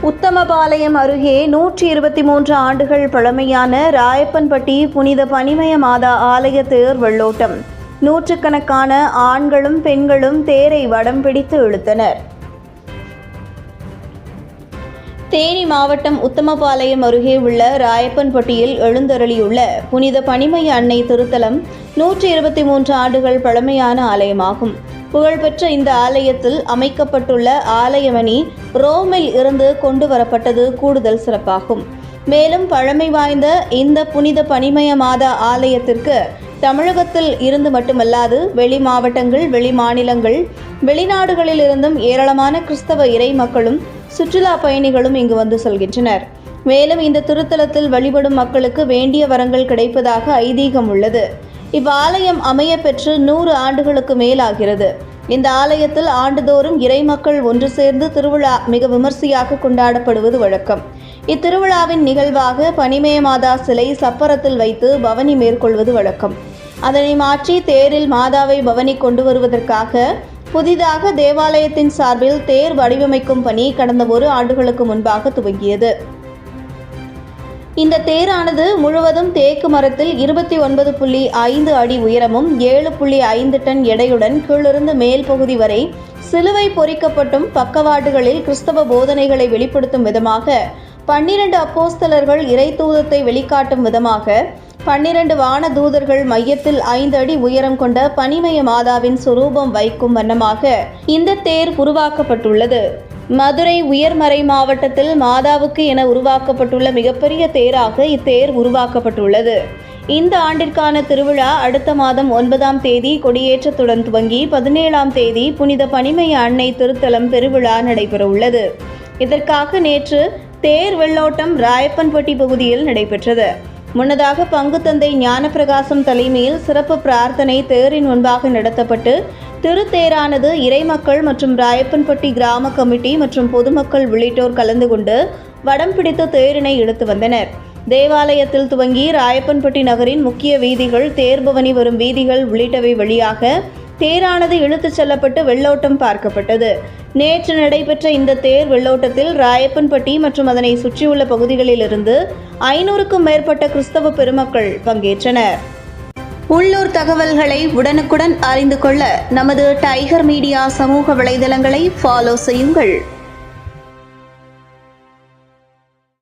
உத்தமபாளையம் அருகே 123 ஆண்டுகள் பழமையான ராயப்பன்பட்டி புனித பனிமய மாதா ஆலய தேர் வெள்ளோட்டம். நூற்றுக்கணக்கான ஆண்களும் பெண்களும் தேரை வடம் பிடித்து இழுத்தனர். தேனி மாவட்டம் உத்தமபாளையம் அருகே உள்ள ராயப்பன்பட்டியில் எழுந்தருளியுள்ள புனித பனிமய அன்னை திருத்தலம் 123 ஆண்டுகள் பழமையான ஆலயமாகும். புகழ்பெற்ற இந்த ஆலயத்தில் அமைக்கப்பட்டுள்ள ஆலயமணி ரோமில் இருந்து கொண்டு வரப்பட்டது கூடுதல் சிறப்பாகும். மேலும் பழமை வாய்ந்த இந்த புனித பனிமய மாதா ஆலயத்திற்கு தமிழகத்தில் இருந்து மட்டுமல்லாது வெளி மாவட்டங்கள், வெளி மாநிலங்கள், வெளிநாடுகளில் இருந்தும் ஏராளமான கிறிஸ்தவ இறை மக்களும் சுற்றுலா பயணிகளும் இங்கு வந்து செல்கின்றனர். மேலும் இந்த திருத்தலத்தில் வழிபடும் மக்களுக்கு வேண்டிய வரங்கள் கிடைப்பதாக ஐதீகம் உள்ளது. இவ்வாலயம் அமைய பெற்று 100 ஆண்டுகளுக்கு மேலாகிறது. இந்த ஆலயத்தில் ஆண்டுதோறும் இறை மக்கள் ஒன்று சேர்ந்து திருவிழா மிக விமர்சையாக கொண்டாடப்படுவது வழக்கம். இத்திருவிழாவின் நிகழ்வாக பனிமய மாதா சிலை சப்பரத்தில் வைத்து பவனி மேற்கொள்வது வழக்கம். அதனை மாற்றி தேரில் மாதாவை பவனி கொண்டு வருவதற்காக புதிதாக தேவாலயத்தின் சார்பில் தேர் வடிவமைக்கும் பணி கடந்த 1 ஆண்டுகளுக்கு முன்பாக துவங்கியது. இந்த தேரானது முழுவதும் தேக்கு மரத்தில் 29.5 அடி உயரமும் 7.5 டன் எடையுடன் கீழிருந்து மேல் பகுதி வரை சிலுவை பொறிக்கப்பட்டும் பக்கவாட்டுகளில் கிறிஸ்தவ போதனைகளை வெளிப்படுத்தும் விதமாக 12 அப்போஸ்தலர்கள் இறை தூதத்தை வெளிக்காட்டும் விதமாக 12 வான தூதர்கள் மையத்தில் 5 அடி உயரம் கொண்ட பனிமய மாதாவின் சொரூபம் வைக்கும் வண்ணமாக இந்த தேர் உருவாக்கப்பட்டுள்ளது. மதுரை உயர்மறை மாவட்டத்தில் மாதாவுக்கு என உருவாக்கப்பட்டுள்ள மிகப்பெரிய தேராக இத்தேர் உருவாக்கப்பட்டுள்ளது. இந்த ஆண்டிற்கான திருவிழா அடுத்த மாதம் 9ஆம் தேதி கொடியேற்றத்துடன் துவங்கி 17ஆம் தேதி புனித பனிமய அன்னை திருத்தலம் பெருவிழா நடைபெறவுள்ளது. இதற்காக நேற்று தேர் வெள்ளோட்டம் ராயப்பன்பட்டி பகுதியில் நடைபெற்றது. முன்னதாக பங்கு தந்தை ஞானப்பிரகாசம் தலைமையில் சிறப்பு பிரார்த்தனை தேரின் முன்பாக நடத்தப்பட்டு திருத்தேரானது இறைமக்கள் மற்றும் ராயப்பன்பட்டி கிராம கமிட்டி மற்றும் பொதுமக்கள் உள்ளிட்டோர் கலந்து கொண்டு வடம் பிடித்து தேரினை இழுத்து வந்தனர். தேவாலயத்தில் துவங்கி ராயப்பன்பட்டி நகரின் முக்கிய வீதிகள், தேர்பவனி வரும் வீதிகள் உள்ளிட்டவை வழியாக தேரானது இழுத்துச் செல்லப்பட்டு வெள்ளோட்டம் பார்க்கப்பட்டது. நேற்று நடைபெற்ற இந்த தேர் வெள்ளோட்டத்தில் ராயப்பன்பட்டி மற்றும் அதனை சுற்றியுள்ள பகுதிகளிலிருந்து 500க்கும் மேற்பட்ட கிறிஸ்தவ பெருமக்கள் பங்கேற்றனர். உள்ளூர் தகவல்களை உடனுக்குடன் அறிந்து கொள்ள நமது டைகர் மீடியா சமூக வலைதளங்களை ஃபாலோ செய்யுங்கள்.